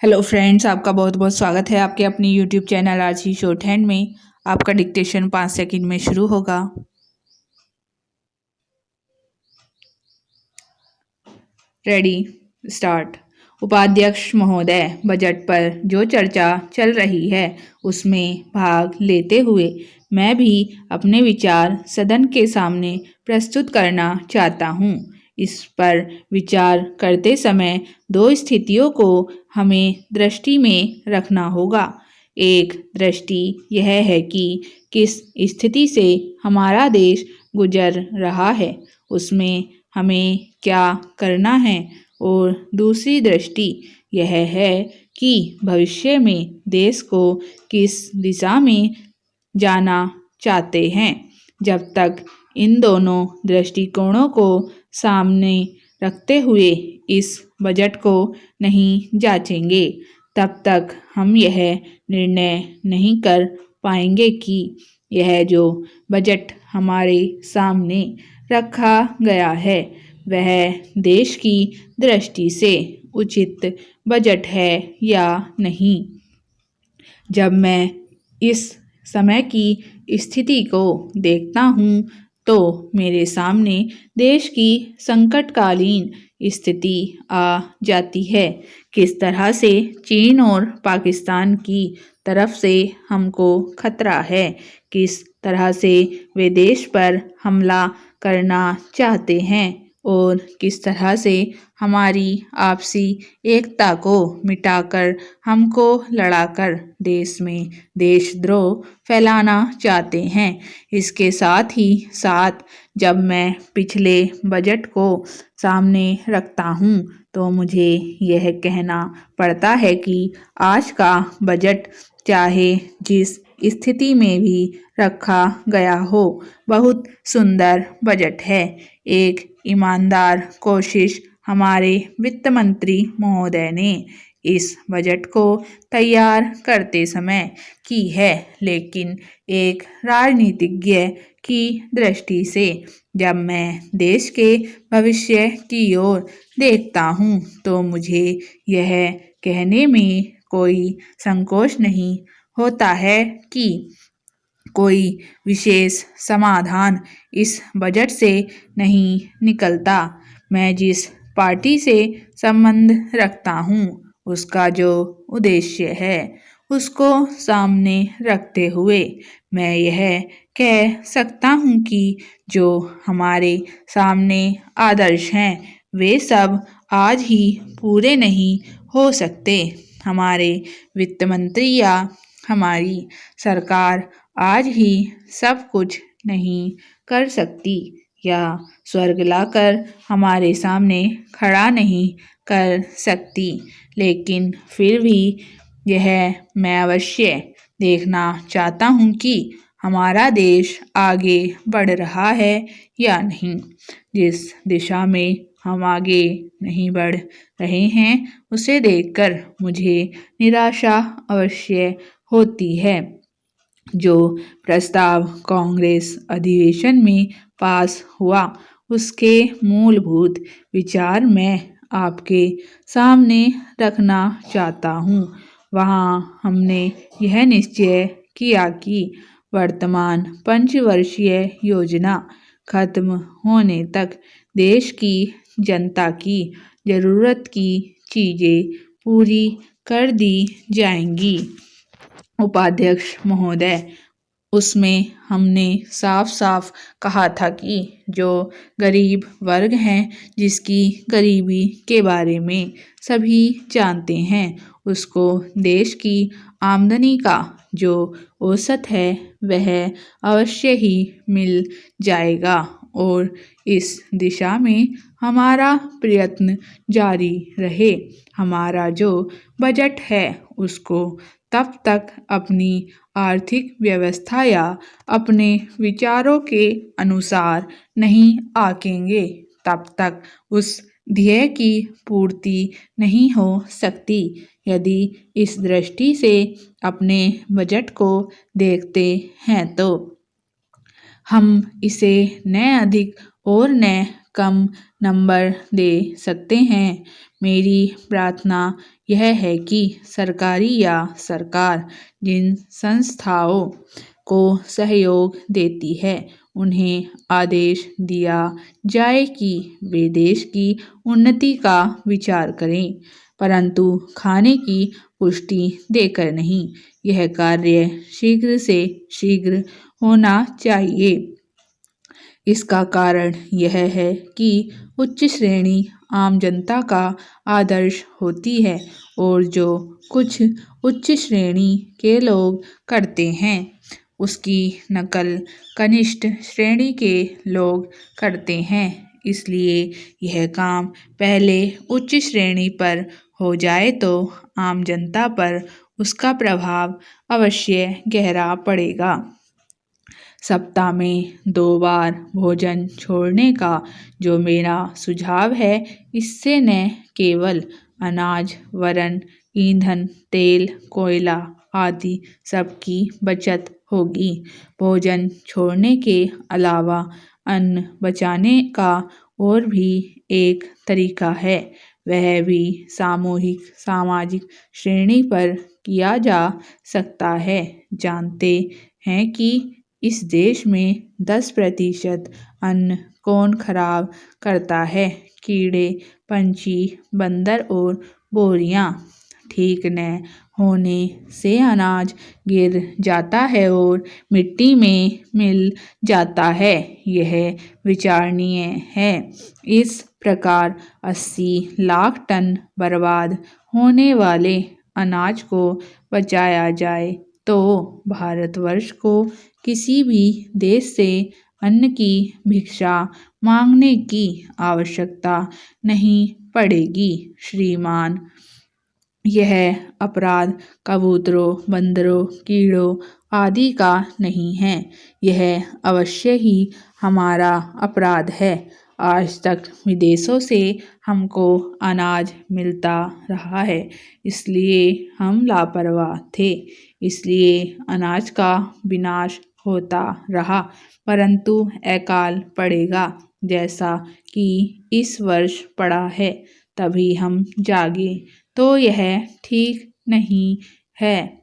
Hello friends, आपका बहुत बहुत स्वागत है आपके अपने YouTube channel RC short hand में। आपका डिक्टेशन 5 सेकंड में शुरू होगा। Ready, start. उपाध्यक्ष महोदय, बजट पर जो चर्चा चल रही है उसमें भाग लेते हुए मैं भी अपने विचार सदन के सामने प्रस्तुत करना चाहता हूँ। इस पर विचार करते समय दो स्थितियों को हमें दृष्टि में रखना होगा। एक दृष्टि यह है कि किस स्थिति से हमारा देश गुजर रहा है, उसमें हमें क्या करना है, और दूसरी दृष्टि यह है कि भविष्य में देश को किस दिशा में जाना चाहते हैं। जब तक इन दोनों दृष्टिकोणों को सामने रखते हुए इस बजट को नहीं जांचेंगे, तब तक हम यह निर्णय नहीं कर पाएंगे कि यह जो बजट हमारे सामने रखा गया है वह देश की दृष्टि से उचित बजट है या नहीं। जब मैं इस समय की स्थिति को देखता हूँ तो मेरे सामने देश की संकटकालीन स्थिति आ जाती है। किस तरह से चीन और पाकिस्तान की तरफ से हमको खतरा है, किस तरह से वे देश पर हमला करना चाहते हैं और किस तरह से हमारी आपसी एकता को मिटाकर हमको लड़ाकर देश में देशद्रोह फैलाना चाहते हैं। इसके साथ ही साथ जब मैं पिछले बजट को सामने रखता हूँ तो मुझे यह कहना पड़ता है कि आज का बजट चाहे जिस स्थिति में भी रखा गया हो, बहुत सुंदर बजट है। एक ईमानदार कोशिश हमारे वित्त मंत्री महोदय ने इस बजट को तैयार करते समय की है, लेकिन एक राजनीतिज्ञ की दृष्टि से जब मैं देश के भविष्य की ओर देखता हूँ तो मुझे यह कहने में कोई संकोच नहीं होता है कि कोई विशेष समाधान इस बजट से नहीं निकलता। मैं जिस पार्टी से संबंध रखता हूँ उसका जो उद्देश्य है उसको सामने रखते हुए मैं यह कह सकता हूँ कि जो हमारे सामने आदर्श हैं वे सब आज ही पूरे नहीं हो सकते। हमारे वित्त मंत्री या हमारी सरकार आज ही सब कुछ नहीं कर सकती या स्वर्ग लाकर हमारे सामने खड़ा नहीं कर सकती, लेकिन फिर भी यह मैं अवश्य देखना चाहता हूँ कि हमारा देश आगे बढ़ रहा है या नहीं। जिस दिशा में हम आगे नहीं बढ़ रहे हैं उसे देखकर मुझे निराशा अवश्य होती है। जो प्रस्ताव कांग्रेस अधिवेशन में पास हुआ उसके मूलभूत विचार मैं आपके सामने रखना चाहता हूँ। वहाँ हमने यह निश्चय किया कि वर्तमान पंचवर्षीय योजना खत्म होने तक देश की जनता की ज़रूरत की चीज़ें पूरी कर दी जाएंगी। उपाध्यक्ष महोदय, उसमें हमने साफ साफ कहा था कि जो गरीब वर्ग हैं, जिसकी गरीबी के बारे में सभी जानते हैं, उसको देश की आमदनी का जो औसत है वह अवश्य ही मिल जाएगा और इस दिशा में हमारा प्रयत्न जारी रहे। हमारा जो बजट है उसको तब तक अपनी आर्थिक व्यवस्था या अपने विचारों के अनुसार नहीं आंकेंगे तब तक उस ध्येय की पूर्ति नहीं हो सकती। यदि इस दृष्टि से अपने बजट को देखते हैं तो हम इसे न अधिक और न कम नंबर दे सकते हैं। मेरी प्रार्थना यह है कि सरकारी या सरकार जिन संस्थाओं को सहयोग देती है उन्हें आदेश दिया जाए कि वे देश की उन्नति का विचार करें, परंतु खाने की पुष्टि देकर नहीं। यह कार्य शीघ्र से शीघ्र होना चाहिए। इसका कारण यह है कि उच्च श्रेणी आम जनता का आदर्श होती है और जो कुछ उच्च श्रेणी के लोग करते हैं उसकी नकल कनिष्ठ श्रेणी के लोग करते हैं। इसलिए यह काम पहले उच्च श्रेणी पर हो जाए तो आम जनता पर उसका प्रभाव अवश्य गहरा पड़ेगा। सप्ताह में 2 बार भोजन छोड़ने का जो मेरा सुझाव है, इससे न केवल अनाज वरन ईंधन, तेल, कोयला आदि सबकी बचत होगी। भोजन छोड़ने के अलावा अन्न बचाने का और भी एक तरीका है, वह भी सामूहिक सामाजिक श्रेणी पर किया जा सकता है। जानते हैं कि इस देश में 10% अन्न कौन खराब करता है? कीड़े, पंछी, बंदर और बोरियां। ठीक न होने से अनाज गिर जाता है और मिट्टी में मिल जाता है। यह विचारणीय है। इस प्रकार 80 लाख टन बर्बाद होने वाले अनाज को बचाया जाए तो भारतवर्ष को किसी भी देश से अन्न की भिक्षा मांगने की आवश्यकता नहीं पड़ेगी। श्रीमान, यह अपराध कबूतरों, बंदरों, कीड़ों आदि का नहीं है। यह अवश्य ही हमारा अपराध है। आज तक विदेशों से हमको अनाज मिलता रहा है, इसलिए हम लापरवाह थे, इसलिए अनाज का विनाश होता रहा। परंतु अकाल पड़ेगा जैसा कि इस वर्ष पड़ा है, तभी हम जागे तो यह ठीक नहीं है।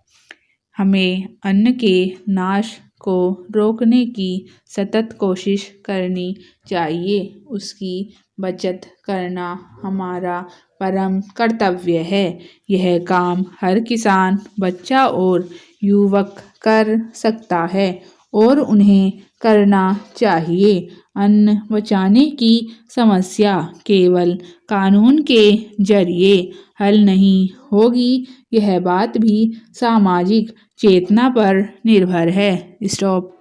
हमें अन्न के नाश को रोकने की सतत कोशिश करनी चाहिए। उसकी बचत करना हमारा परम कर्तव्य है। यह काम हर किसान, बच्चा और युवक कर सकता है और उन्हें करना चाहिए। अन्न बचाने की समस्या केवल कानून के जरिए हल नहीं होगी, यह बात भी सामाजिक चेतना पर निर्भर है। स्टॉप।